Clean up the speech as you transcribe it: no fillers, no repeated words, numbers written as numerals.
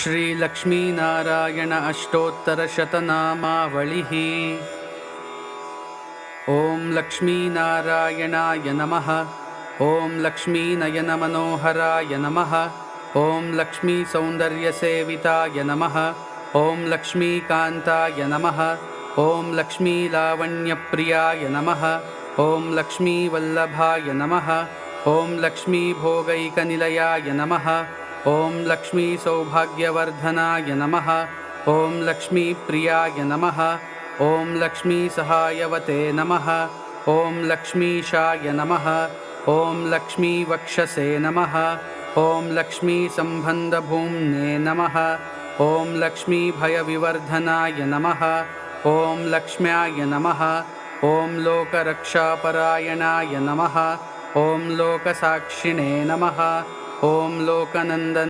श्रीलक्ष्मीनारायण अष्टोत्तरशतनामावलिः। ॐ लक्ष्मीनारायणाय नमः। ॐ लक्ष्मीनयनमनोहराय नमः। ॐ लक्ष्मीसौन्दर्यसेविताय नमः। ॐ लक्ष्मीकान्ताय नमः। ॐ लक्ष्मीलावण्यप्रियाय नमः। ॐ लक्ष्मीवल्लभाय नमः। ॐ लक्ष्मीभोगैकनिलयाय नमः। ॐ लक्ष्मीसौभाग्यवर्धनाय नमः। ॐ लक्ष्मीप्रियाय नमः। ॐ लक्ष्मीसहायवते नमः। ॐ लक्ष्मीशाय नमः। ॐ लक्ष्मीवक्षसे नमः। ॐ लक्ष्मीसम्बन्धभूम्ने नमः। ॐ लक्ष्मीभयविवर्धनाय नमः। ॐ लक्ष्म्याय नमः। ॐ लोकरक्षापरायणाय नमः। ॐ लोकसाक्षिणे नमः। ॐ लोकनन्दन